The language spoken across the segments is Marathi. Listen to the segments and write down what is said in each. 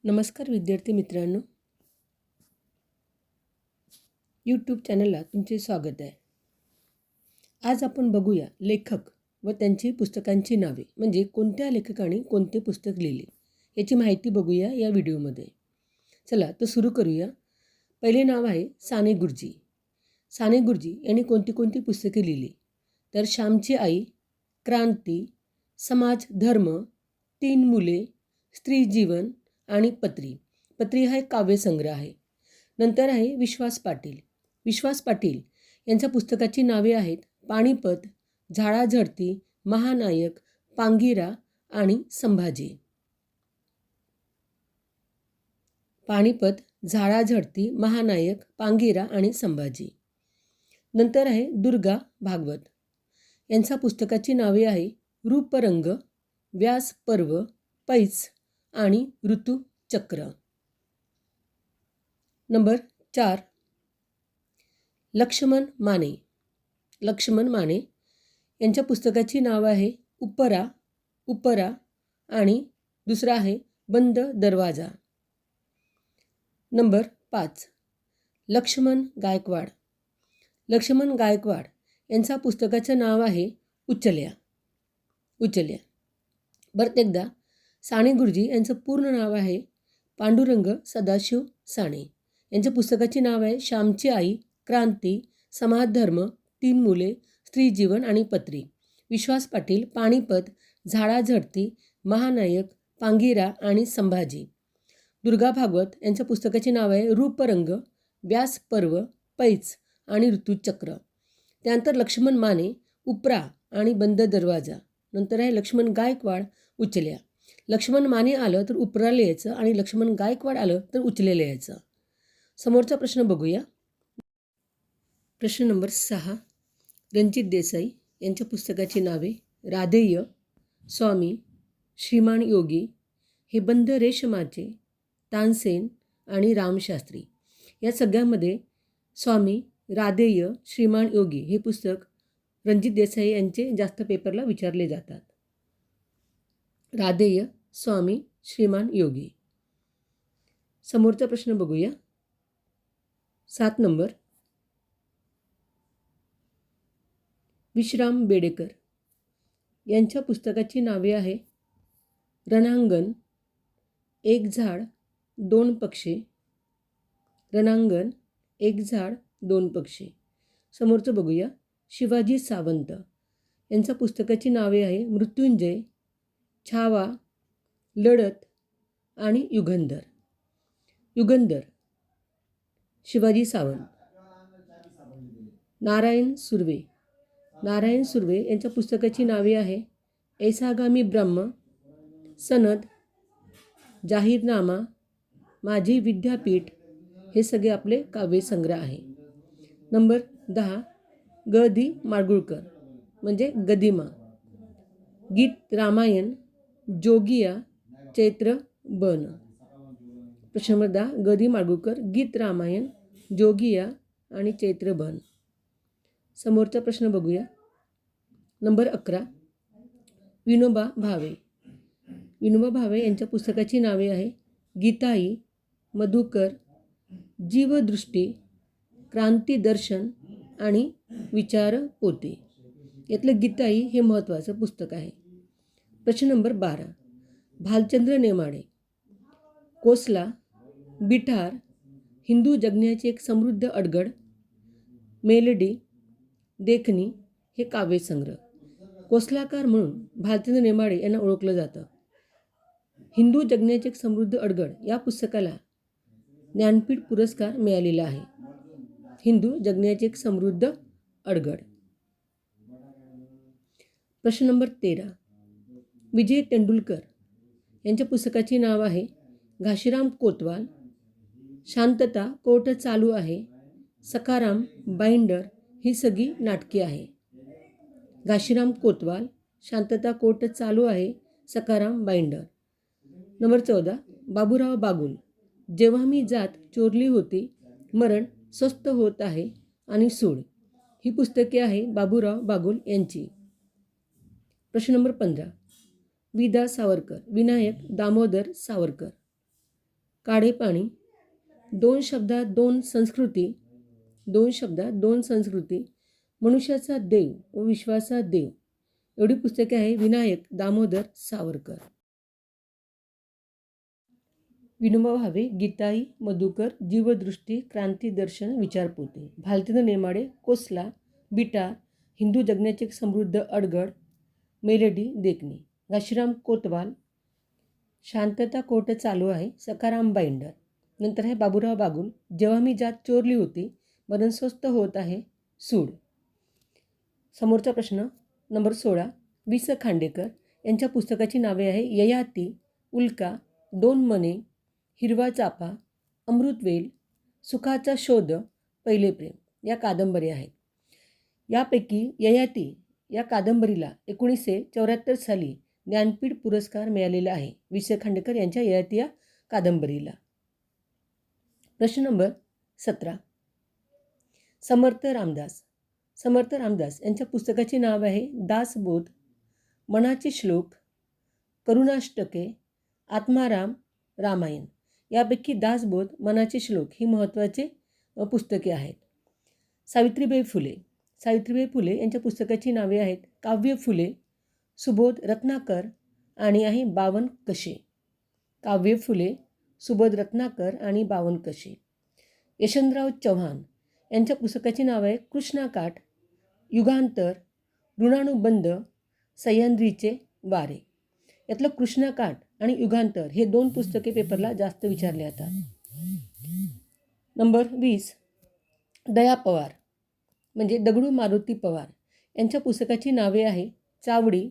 नमस्कार विद्यार्थी मित्रांनो, यूट्यूब चॅनलला तुमचे स्वागत आहे. आज आपण बघूया लेखक व त्यांची पुस्तकांची नावे, म्हणजे कोणत्या लेखकाने कोणते पुस्तक लिहिले याची माहिती बघूया या व्हिडिओमध्ये. चला तर सुरू करूया. पहिले नाव आहे साने गुरुजी. साने गुरुजी यांनी कोणती कोणती पुस्तके लिहिली तर श्यामची आई, क्रांती, समाज धर्म, 3 मुले, स्त्री जीवन आणि पत्री. पत्री हा एक काव्यसंग्रह आहे. नंतर आहे विश्वास पाटील. विश्वास पाटील यांच्या पुस्तकाची नावे आहेत पानिपत, झाडाझडती, महानायक, पांगिरा आणि संभाजी. पानिपत, झाडाझडती, महानायक, पांगिरा आणि संभाजी. नंतर आहे दुर्गा भागवत. यांच्या पुस्तकाची नावे आहे रूपरंग, व्यास पर्व, पैस आणि ऋतुचक्र. नंबर 4 लक्ष्मण माने. लक्ष्मण माने यांच्या पुस्तकाची नाव आहे उपरा, उपरा आणि दुसरा आहे बंद दरवाजा. नंबर 5 लक्ष्मण गायकवाड. लक्ष्मण गायकवाड यांच्या पुस्तकाचं नाव आहे उचल्या. उचल्या. परत एकदा साने गुरुजी यांचं पूर्ण नाव आहे पांडुरंग सदाशिव साने. यांच्या पुस्तकाची नाव आहे श्यामची आई, क्रांती, समाज धर्म, 3 मुले, स्त्री जीवन आणि पत्री. विश्वास पाटील, पानिपत, झाडाझडती, महानायक, पांगिरा आणि संभाजी. दुर्गा भागवत यांच्या पुस्तकाची नाव आहे रूपरंग, व्यास पर्व, पैस आणि ऋतुचक्र. त्यानंतर लक्ष्मण माने उपरा आणि बंद दरवाजा. नंतर आहे लक्ष्मण गायकवाड उचल्या. लक्ष्मण माने आलं तर उपरा लिहायचं आणि लक्ष्मण गायकवाड आलं तर उचले लिहायचं. समोरचा प्रश्न बघूया. प्रश्न नंबर 6 रणजित देसाई यांच्या पुस्तकाची नावे राधेय, स्वामी, श्रीमान योगी, हे बंद रेशमाचे, तानसेन आणि रामशास्त्री. या सगळ्यामध्ये स्वामी, राधेय, श्रीमान योगी हे पुस्तक रणजित देसाई यांचे जास्त पेपरला विचारले जातात. राधेय, स्वामी, श्रीमान योगी. समोरचा प्रश्न बघूया. 7 नंबर विश्राम बेडेकर यांच्या पुस्तकाची नावे आहे रणांगण, 1 झाड 2 पक्षी, रणांगण, 1 झाड 2 पक्षी. समोरचं बघूया. शिवाजी सावंत यांच्या पुस्तकाची नावे आहे मृत्युंजय, छावा, लढत आणि युगंधर. युगंधर शिवाजी सावंत. नारायण सुर्वे. नारायण सुर्वे यांच्या पुस्तकाची नावे आहे ऐसागामी ब्रह्म, सनद, जाहीरनामा, माझे विद्यापीठ, हे सगळे आपले काव्यसंग्रह आहे. नंबर 10 ग दी माडगुळकर म्हणजे गदिमा. गीत रामायण, जोगिया, चैत्र बन. प्रश्न नंबर 10 ग दी माडगुळकर, गीत रामायण, जोगिया आणि चैत्र बन. समोरचा प्रश्न बघूया. नंबर 11 विनोबा भावे. विनोबा भावे यांच्या पुस्तकाची नावे आहे गीताई, मधुकर, जीवदृष्टी, क्रांती दर्शन आणि विचार पोते. यातलं गीताई हे महत्त्वाचं पुस्तक आहे. प्रश्न नंबर 12 भालचंद्र नेमाडे. कोसला, बिठार, हिंदू जगण्याची एक समृद्ध अडगळ, मेलडी, देखणी हे काव्यसंग्रह. कोसलाकार म्हणून भालचंद्र नेमाडे यांना ओळखलं जातं. हिंदू जगण्याची एक समृद्ध अडगळ या पुस्तकाला ज्ञानपीठ पुरस्कार मिळालेला आहे. हिंदू जगण्याची एक समृद्ध अडगळ. प्रश्न नंबर 13 विजय तेंडुलकर यांच्या पुस्तकाची नाव आहे घाशीराम कोतवाल, शांतता कोर्ट चालू आहे, सखाराम, बाइंडर ही सगळी नाटके आहे. घाशीराम कोतवाल, शांतता कोर्ट चालू आहे, सखाराम, बाइंडर. नंबर 14 बाबूराव बागुल. जेव्हा मी जात चोरली होती, मरण स्वस्त होत आहे आणि सूड. ही पुस्तके आहे बाबूराव बागुल यांची. प्रश्न नंबर 15 वि. दा. सावरकर. विनायक दामोदर सावरकर. काढे पाणी, दोन शब्दात दोन संस्कृती, दोन शब्दात दोन संस्कृती, मनुष्याचा देव व विश्वाचा देव एवढी पुस्तके आहे विनायक दामोदर सावरकर. विनोबा भावे, गीताई, मधुकर, जीवदृष्टी, क्रांतिदर्शन, विचारपोते, भालचंद्र नेमाडे, कोसला, बिटार, हिंदू जगण्याचे समृद्ध अडगड, मेलडी देखणी, घाशीराम कोतवाल, शांतता कोर्ट चालू आहे, सखाराम बाइंडर. नंतर आहे बाबूराव बागुल, जेव्हा मी जात चोरली होती, मरण स्वस्त होत आहे, सूड. समोरचा प्रश्न नंबर 16, वि स खांडेकर यांच्या पुस्तकाची नावे आहे ययाती, उल्का, दोन मने, हिरवा चाफा, अमृतवेल, सुखाचा शोध, पहिले प्रेम या कादंबऱ्या आहेत. यापैकी ययाती या कादंबरीला 1974 साली ज्ञानपीठ पुरस्कार मिळालेला आहे वि स खांडेकर यांच्या ययाती या कादंबरीला. प्रश्न नंबर 17, समर्थ रामदास. समर्थ रामदास यांच्या पुस्तकाचे नाव आहे दासबोध, मनाचे श्लोक, करुणाष्टके, आत्माराम, रामायण. यापैकी दासबोध, मनाचे श्लोक ही महत्त्वाचे पुस्तके आहेत. सावित्रीबाई फुले. सावित्रीबाई फुले यांच्या पुस्तकाची नावे आहेत काव्य फुले, सुबोध रत्नाकर आणि आहे 52 कशे. काव्य फुले, सुबोध रत्नाकर आणि 52 कशे. यशवंतराव चव्हाण यांच्या पुस्तकाची नाव आहे कृष्णाकाठ, युगांतर, ऋणानुबंध, सह्याद्रीचे वारे. यातलं कृष्णाकाठ आणि युगांतर हे 2 पुस्तके पेपरला जास्त विचारले जातात. नंबर 20, दया पवार म्हणजे दगडू मारुती पवार यांच्या पुस्तकाची नावे आहे चावडी,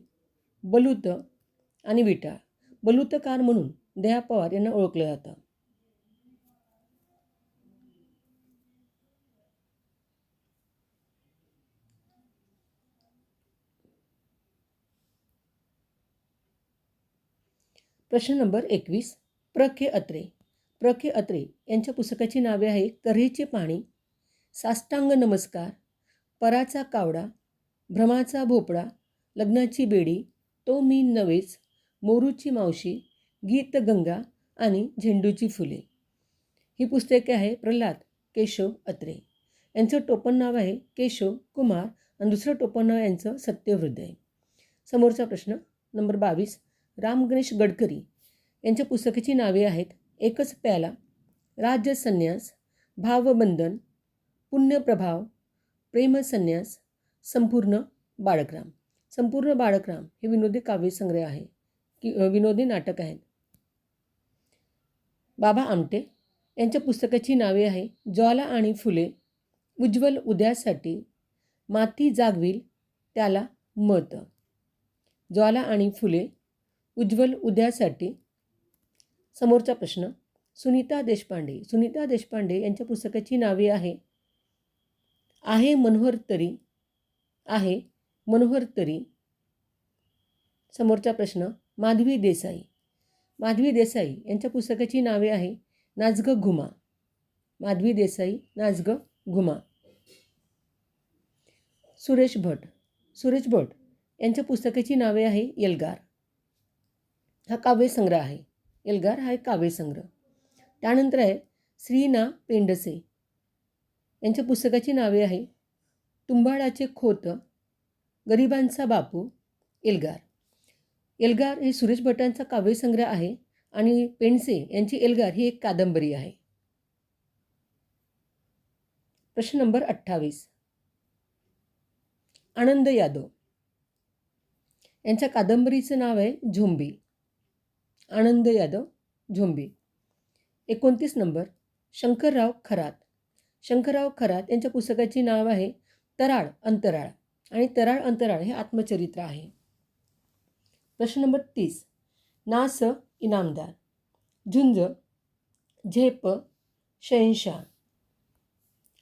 बलूत आणि विटाळ. बलूतकार म्हणून दया पवार यांना ओळखलं जातं. प्रश्न नंबर 21, प्र के अत्रे. प्र के अत्रे यांच्या पुस्तकाची नावे आहे तऱ्हेचे पाणी, साष्टांग नमस्कार, पराचा कावडा, भ्रमाचा भोपळा, लग्नाची बेडी, तो मी नव्हेच, मोरूची मावशी, गीतगंगा आणि झेंडूची फुले. ही पुस्तके आहे प्रल्हाद केशव अत्रे. यांचं टोपण नाव आहे केशव कुमार आणि दुसरं टोपण नाव यांचं सत्यहृदय. समोरचा प्रश्न नंबर 22, राम गणेश गडकरी यांच्या पुस्तकाची नावे आहेत एकच प्याला, राज्यसन्यास, भावबंधन, पुण्यप्रभाव, प्रेमसन्यास, संपूर्ण बाळकराम. संपूर्ण बाळकराम हे विनोदी काव्यसंग्रह आहे की विनोदी नाटक आहेत. बाबा आमटे यांच्या पुस्तकाची नावे आहे ज्वाला आणि फुले, उज्ज्वल उद्यासाठी, माती जागविल त्याला मत. ज्वाला आणि फुले, उज्ज्वल उद्यासाठी. समोरचा प्रश्न सुनीता देशपांडे. सुनीता देशपांडे यांच्या पुस्तकाची नावे आहे मनोहर तरी, आहे मनोहर तरी. समोरचा प्रश्न माधवी देसाई. माधवी देसाई यांच्या पुस्तकाची नावे आहे नाचग घुमा. माधवी देसाई, नाचग घुमा. सुरेश भट. सुरेश भट यांच्या पुस्तकाची नावे आहे एल्गार. हा काव्यसंग्रह आहे. एल्गार हा एक काव्यसंग्रह. त्यानंतर आहे श्री ना पेंडसे यांच्या पुस्तकाची नावे आहे तुंबाडाचे खोत, गरिबांचा बापू, एल्गार. एल्गार हे सुरेश भटांचा काव्यसंग्रह आहे आणि पेंडसे यांची एल्गार ही एक कादंबरी आहे. प्रश्न नंबर 28, आनंद यादव यांच्या कादंबरीचं नाव आहे zombie. Anand Yadav, zombie. 29 number, Shankarrao Kharat. Shankarrao Kharat यांच्या पुस्तकाची नाव आहे तराळ अंतराळ आणि तराळ अंतराळ हे आत्मचरित्र आहे. प्रश्न नंबर 30, ना स इनामदार. झुंज, झेप, शहंशाह.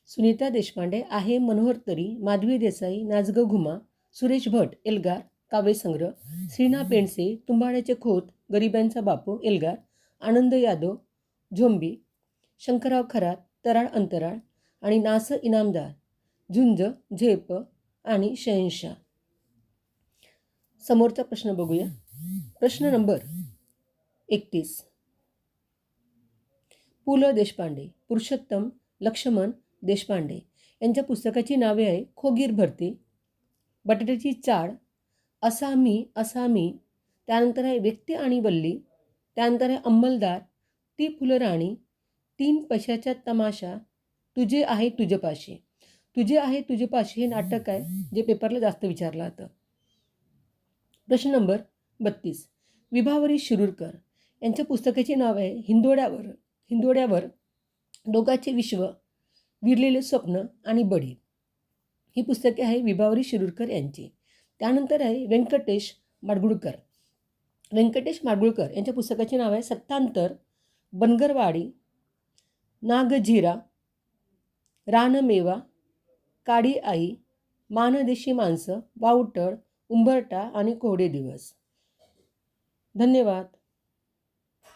सुनीता देशपांडे आहे मनोहर तरी, माधवी देसाई, नाचग घुमा, सुरेश भट एल्गार काव्यसंग्रह, श्रीना पेंडसे तुंबाड्याचे खोत, गरिबांचा बापू, एल्गार, आनंद यादव, झोंबी, शंकरराव खरात, तराळ अंतराळ आणि नास इनामदार, झुंज, झेप आणि शहंशाह. समोरचा प्रश्न बघूया. प्रश्न नंबर 31, पु ल देशपांडे, पुरुषोत्तम लक्ष्मण देशपांडे यांच्या पुस्तकाची नावे आहे खोगीर भरती, बटाट्याची चाळ, असा मी, त्यानंतर आहे व्यक्ती आणि वल्ली, त्यानंतर आहे अंमलदार, ती फुलराणी, 3 पैशाचा तमाशा, तुझे आहे तुझपाशी. तुझे आहे तुझपाशी हे नाटक आहे जे पेपरला जास्त विचारलं जातं. प्रश्न नंबर 32. विभावरी शिरूरकर यांच्या पुस्तकाचे नाव आहे हिंदोड्यावर डोकाचे विश्व, विरलेले स्वप्न आणि बडीत. ही पुस्तके आहे विभावरी शिरूरकर यांची. त्यानंतर आहे व्यंकटेश माडगुळकर यांच्या पुस्तकाचे नाव आहे सत्तांतर, बनगरवाडी, नागझिरा, रानमेवा, काडी आई, मानदेशी माणसं, वावटळ, उंबरटा आणि कोरडे दिवस. धन्यवाद.